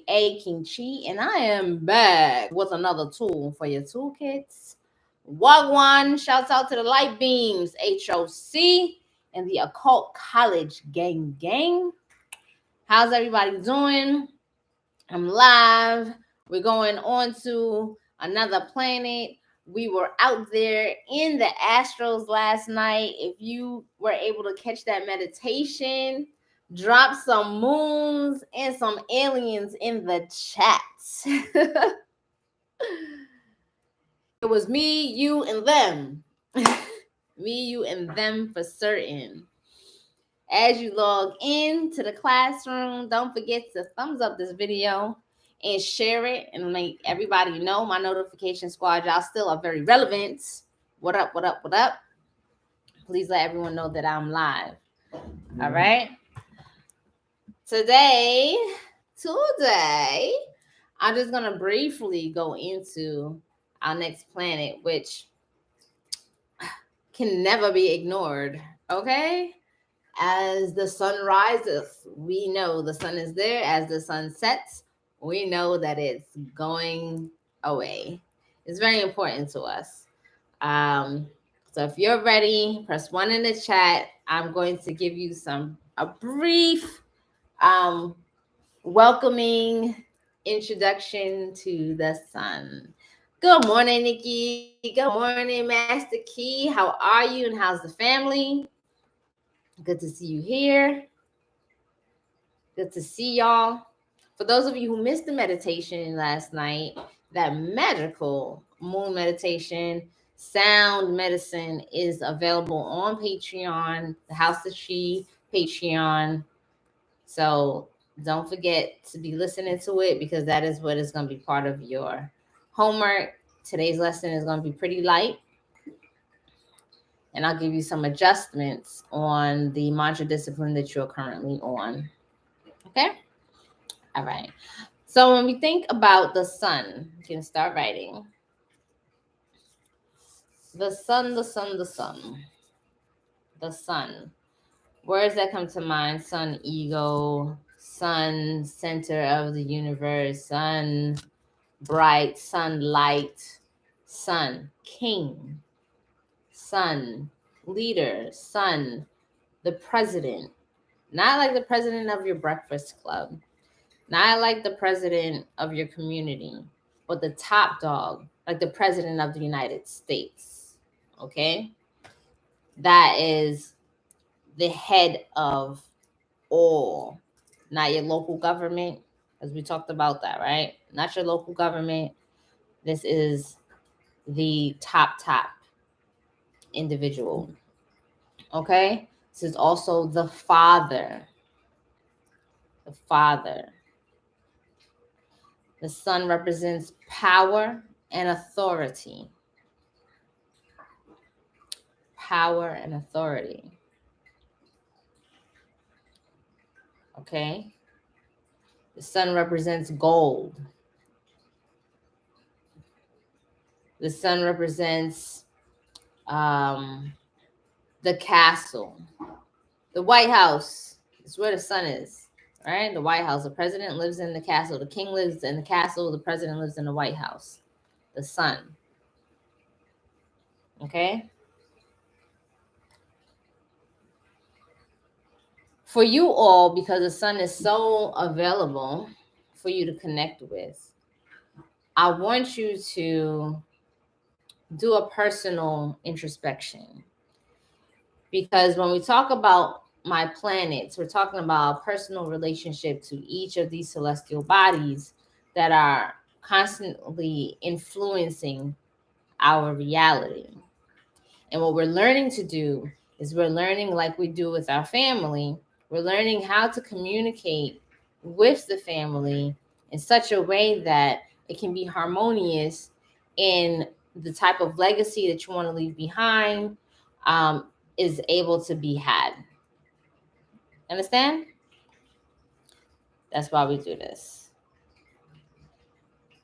A King Chi, and I am back with another tool for your toolkits. Wagwan, shouts out to the Light Beams, HOC, and the Occult College Gang. How's everybody doing? I'm live. We're going on to another planet. We were out there in the Astros last night. If you were able to catch that meditation, drop some moons and some aliens in the chat. It was me, you, and them. Me, you, and them for certain. As you log into the classroom, don't forget to thumbs up this video and share it and make everybody know. My notification squad, y'all still are very relevant. What up, what up, what up? Please let everyone know that I'm live. All right. Today, I'm just going to briefly go into our next planet, which can never be ignored. Okay. As the sun rises, we know the sun is there. As the sun sets, we know that it's going away. It's very important to us. So if you're ready, press 1 in the chat. I'm going to give you a brief welcoming introduction to the sun. Good morning, Nikki. Good morning, Master Key. How are you and how's the family? Good to see you here. Good to see y'all. For those of you who missed the meditation last night, that magical moon meditation, sound medicine is available on Patreon, the House of She Patreon. So don't forget to be listening to it because that is what is going to be part of your homework. Today's lesson is going to be pretty light. And I'll give you some adjustments on the mantra discipline that you're currently on. Okay? All right. So when we think about the sun, you can start writing. The sun, the sun, the sun. The sun. Words that come to mind: sun, ego; sun, center of the universe; sun, bright; sunlight; sun, king; sun, leader; sun, the president. Not like the president of your breakfast club. Not like the president of your community, but the top dog, like the president of the United States. Okay? That is the head of all, not your local government, as we talked about that, right? Not your local government. This is the top individual. Okay? This is also the father. The father. The sun represents power and authority. Power and authority. Okay? The sun represents gold. The sun represents the castle. The White House is where the sun is, right? The White House. The president lives in the castle. The king lives in the castle. The president lives in the White House. The sun. Okay? For you all, because the sun is so available for you to connect with, I want you to do a personal introspection. Because when we talk about my planets, we're talking about a personal relationship to each of these celestial bodies that are constantly influencing our reality. And what we're learning to do is we're learning, like we do with our family, we're learning how to communicate with the family in such a way that it can be harmonious in the type of legacy that you want to leave behind, is able to be had. Understand? That's why we do this.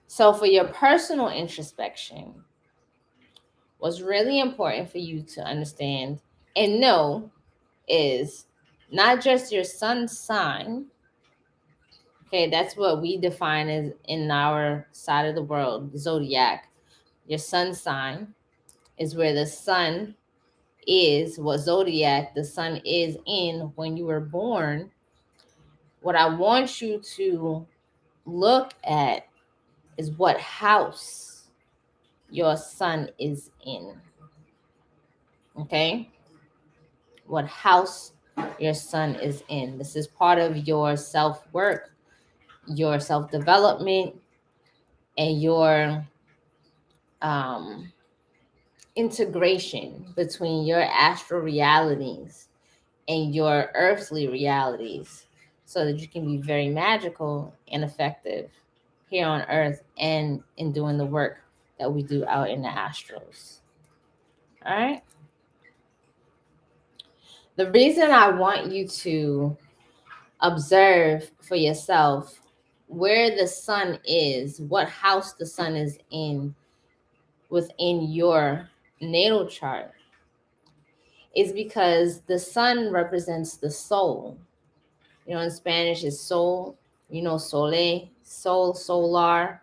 So for your personal introspection, what's really important for you to understand and know is not just your sun sign, Okay, that's what we define as in our side of the world, zodiac. Your sun sign is where the sun is, what zodiac the sun is in when you were born. What I want you to look at is what house your sun is in. Okay? What house your sun is in. This is part of your self work, your self development, and your um, integration between your astral realities and your earthly realities so that you can be very magical and effective here on earth and in doing the work that we do out in the astrals. All right. The reason I want you to observe for yourself where the sun is, what house the sun is in within your natal chart, is because the sun represents the soul. You know, in Spanish is soul, you know, sole, soul, solar.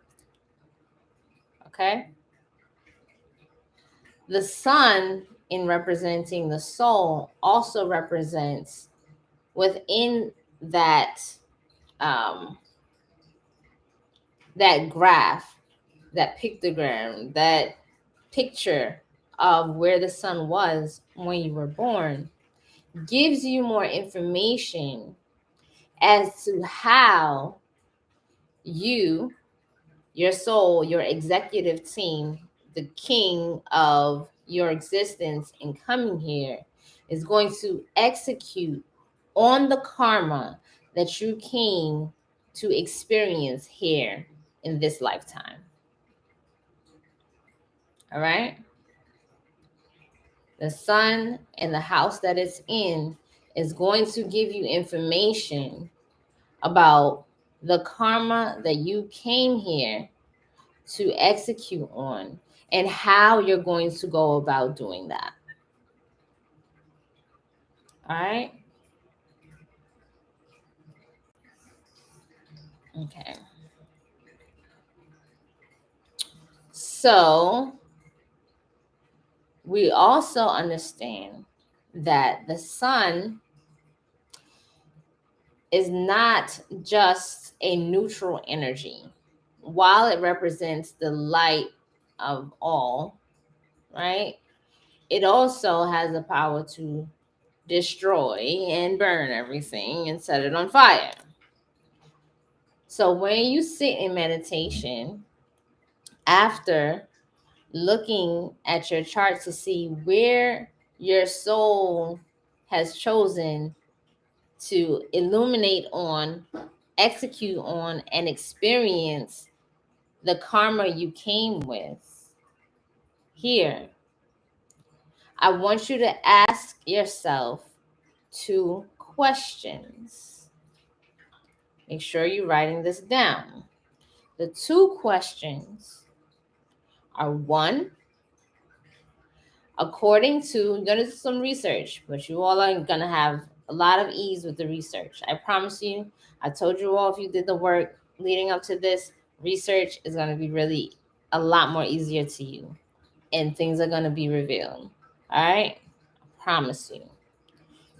Okay. The sun, in representing the soul, also represents within that that graph, that pictogram, that picture of where the sun was when you were born, gives you more information as to how you, your soul, your executive team, the king of your existence in coming here, is going to execute on the karma that you came to experience here in this lifetime. All right? The sun and the house that it's in is going to give you information about the karma that you came here to execute on and how you're going to go about doing that. All right? Okay. So we also understand that the sun is not just a neutral energy. While it represents the light of all, right? It also has the power to destroy and burn everything and set it on fire. So when you sit in meditation, after looking at your chart to see where your soul has chosen to illuminate on, execute on, and experience the karma you came with here, I want you to ask yourself 2 questions. Make sure you're writing this down. The 2 questions are: 1, according to, you're going to do some research, but you all are going to have a lot of ease with the research. I promise you. I told you all, if you did the work leading up to this, research is going to be really a lot more easier to you, and things are going to be revealed. All right? I promise you.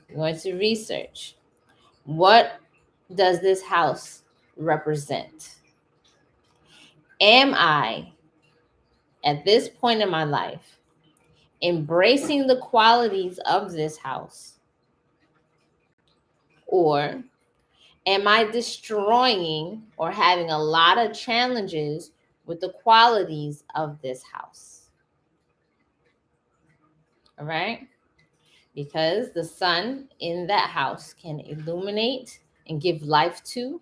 You're going to research. What does this house represent? Am I, at this point in my life, embracing the qualities of this house? Or am I destroying or having a lot of challenges with the qualities of this house? All right? Because the sun in that house can illuminate and give life to,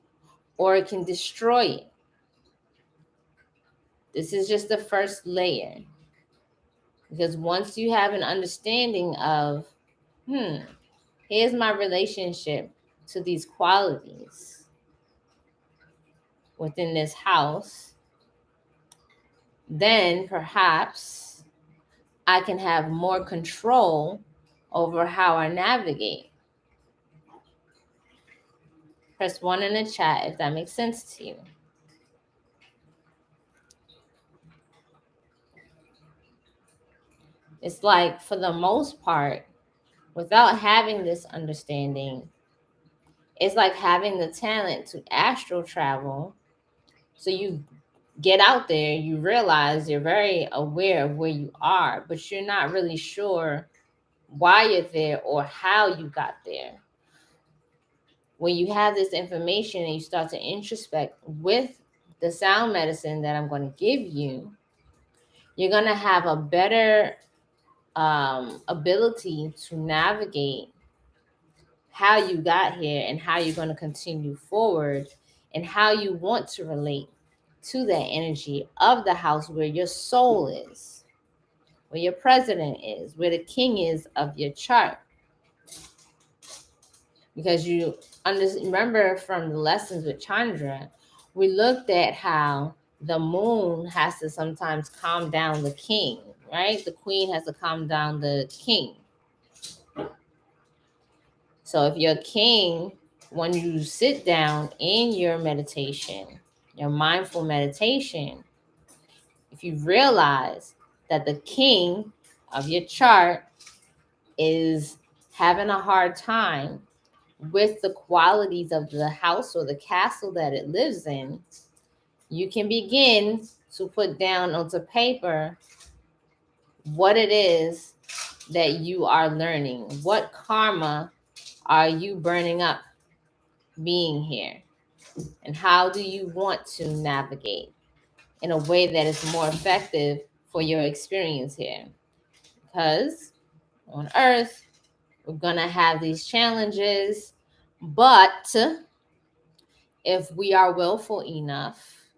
or it can destroy it. This is just the first layer. Because once you have an understanding of, here's my relationship to these qualities within this house, then perhaps I can have more control over how I navigate. Press 1 in the chat if that makes sense to you. It's like, for the most part, without having this understanding, it's like having the talent to astral travel. So you get out there, you realize you're very aware of where you are, but you're not really sure why you're there or how you got there. When you have this information and you start to introspect with the sound medicine that I'm going to give you, you're going to have a better ability to navigate how you got here and how you're going to continue forward and how you want to relate to that energy of the house where your soul is, where your president is, where the king is of your chart. Because you remember from the lessons with Chandra, we looked at how the moon has to sometimes calm down the king, right? The queen has to calm down the king. So if you're a king, when you sit down in your meditation, your mindful meditation, if you realize that the king of your chart is having a hard time with the qualities of the house or the castle that it lives in, you can begin to put down onto paper what it is that you are learning. What karma are you burning up being here? And how do you want to navigate in a way that is more effective for your experience here? Because on Earth, we're going to have these challenges, but if we are willful enough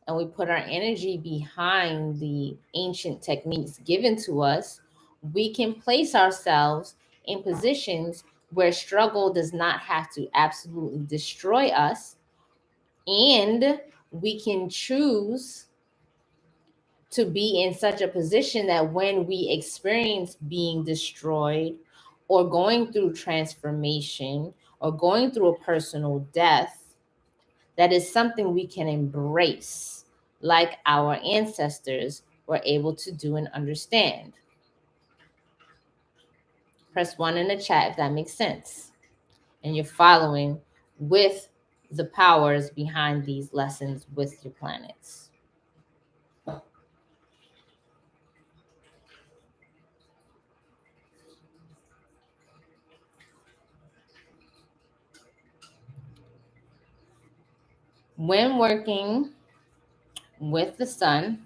and we put our energy behind the ancient techniques given to us, we can place ourselves in positions where struggle does not have to absolutely destroy us, and we can choose to be in such a position that when we experience being destroyed or going through transformation or going through a personal death, that is something we can embrace, like our ancestors were able to do and understand. Press 1 in the chat if that makes sense. And you're following with the powers behind these lessons with your planets. When working with the sun,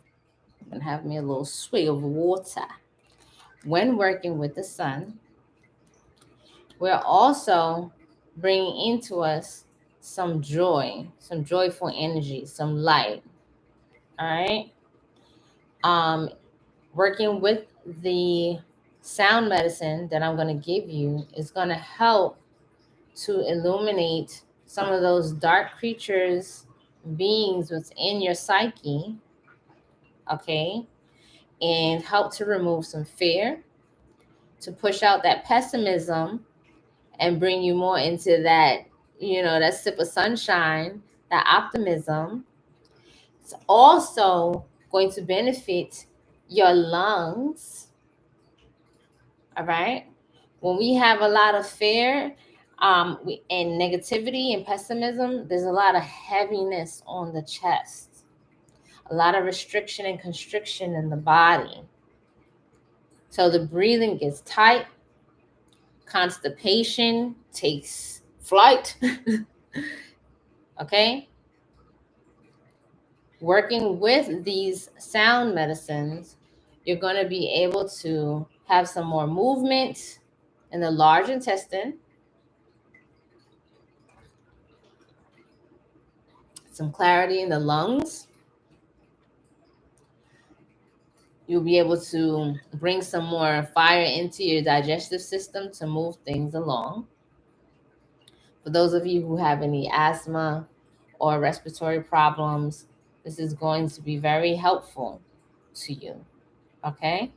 I'm going to have me a little swig of water. When working with the sun, we're also bringing into us some joy, some joyful energy, some light. All right. Working with the sound medicine that I'm going to give you is going to help to illuminate some of those dark creatures, beings within your psyche, okay, and help to remove some fear, to push out that pessimism and bring you more into that, that sip of sunshine, that optimism. It's also going to benefit your lungs. All right. When we have a lot of fear and negativity and pessimism, there's a lot of heaviness on the chest, a lot of restriction and constriction in the body. So the breathing gets tight, constipation takes flight. Okay. Working with these sound medicines, you're going to be able to have some more movement in the large intestine, some clarity in the lungs. You'll be able to bring some more fire into your digestive system to move things along. For those of you who have any asthma or respiratory problems, this is going to be very helpful to you. Okay.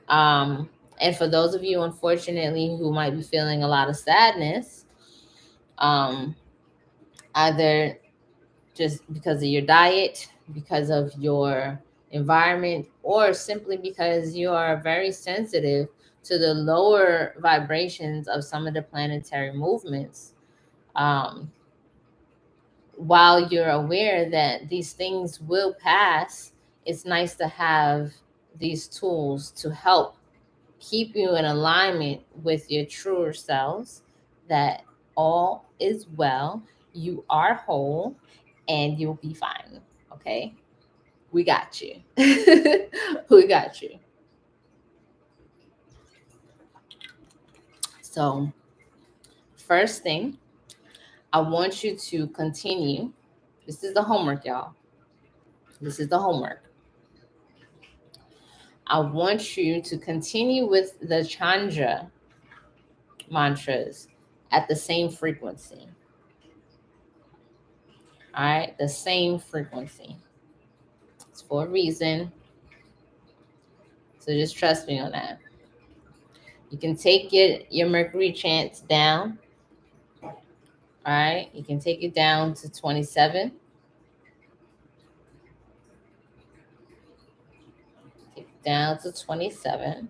And for those of you, unfortunately, who might be feeling a lot of sadness, Either just because of your diet, because of your environment, or simply because you are very sensitive to the lower vibrations of some of the planetary movements. While you're aware that these things will pass, it's nice to have these tools to help keep you in alignment with your truer selves, that all is well, you are whole, and you'll be fine. Okay? We got you. We got you. So, first thing, I want you to continue. This is the homework, y'all. This is the homework. I want you to continue with the Chandra mantras at the same frequency. All right, the same frequency. It's for a reason. So just trust me on that. You can take your Mercury chants down. All right, you can take it down to 27. Take it down to 27.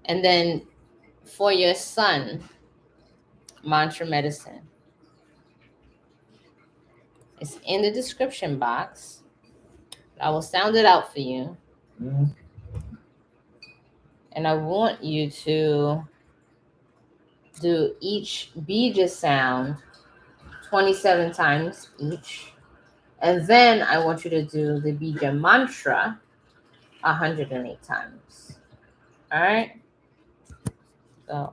And then for your sun mantra medicine, it's in the description box. I will sound it out for you. And I want you to do each bija sound 27 times each. And then I want you to do the bija mantra 108 times. All right? So,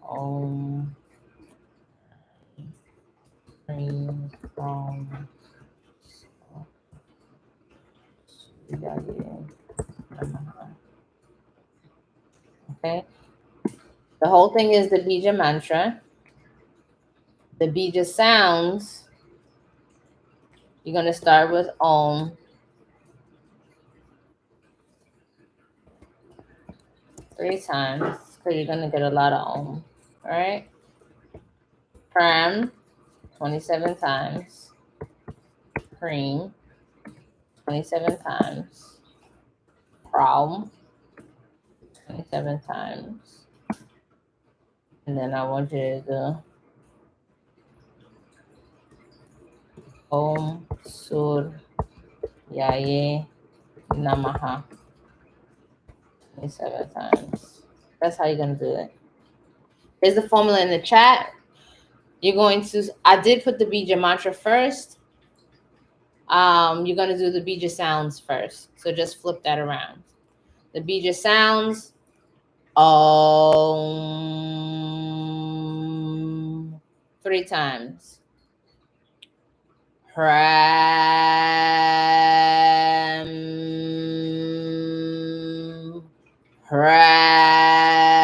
HREEM, HRAUM, SURYAYA, NAMAHA. Okay? The whole thing is the bija mantra. The bija sounds, you're going to start with Om. 3 times, because you're going to get a lot of Om. All right? HRAM, 27 times. HREEM, 27 times. HRAUM, 27 times. And then I want you to do Om SURYAYA NAMAHA 27 times. That's how you're going to do it. There's the formula in the chat. You're going to, I did put the bija mantra first. You're going to do the bija sounds first. So just flip that around. The bija sounds, Om, 3 times. HRAM, HRAM,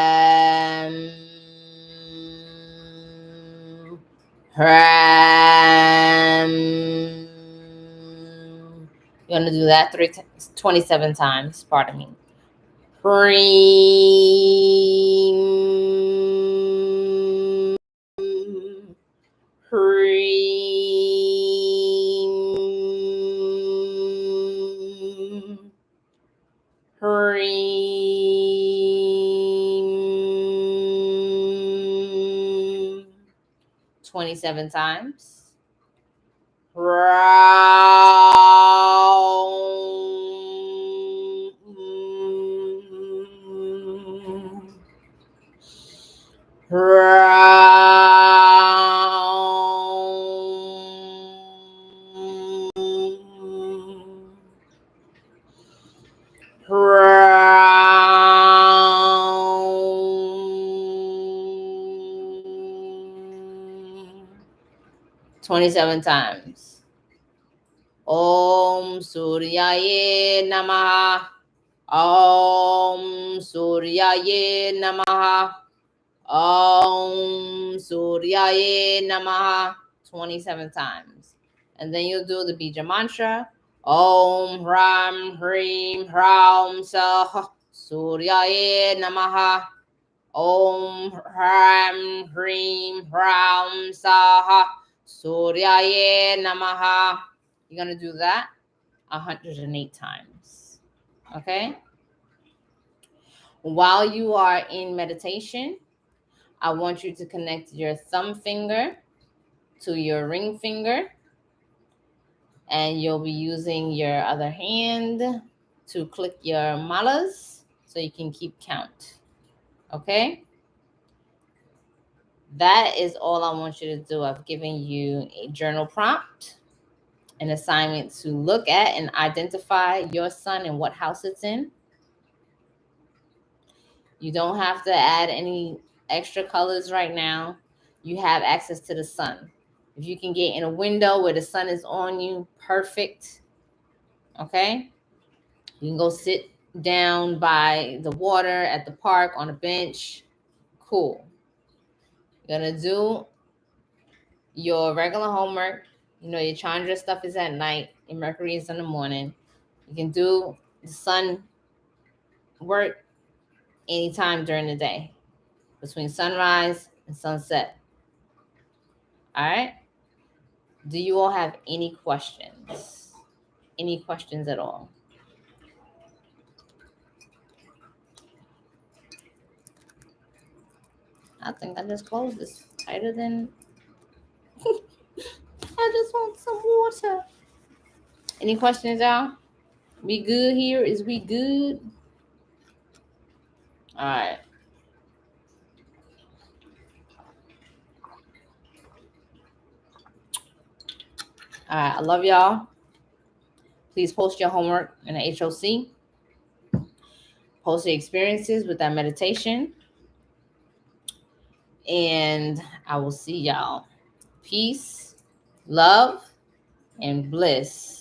HRAM. You're going to do that 27 times. Pardon me. HREEM, HREEM, HREEM. 27 times. HRAUM. 27 times. Om SURYAYA NAMAHA. Om SURYAYA NAMAHA. Om SURYAYA NAMAHA. 27 times. And then you'll do the bija mantra. Om HRAM HREEM HRAUM Suryaya Namaha. Om HRAM HREEM HRAUM Saha. Suryaya Namaha. You're going to do that 108 times. Okay? While you are in meditation, I want you to connect your thumb finger to your ring finger, and you'll be using your other hand to click your malas so you can keep count. Okay? That is all I want you to do. I've given you a journal prompt, an assignment to look at and identify your sun and what house it's in. You don't have to add any extra colors right now. You have access to the sun. If you can get in a window where the sun is on you, perfect. Okay? You can go sit down by the water at the park on a bench. Cool. You're going to do your regular homework. You know, your Chandra stuff is at night. Your Mercury is in the morning. You can do the sun work anytime during the day, between sunrise and sunset. All right? Do you all have any questions? Any questions at all? I think I just closed this tighter than... I just want some water. Any questions, y'all? We good here? Is we good? All right. All right. I love y'all. Please post your homework in the HOC. Post your experiences with that meditation. And I will see y'all. Peace, love, and bliss.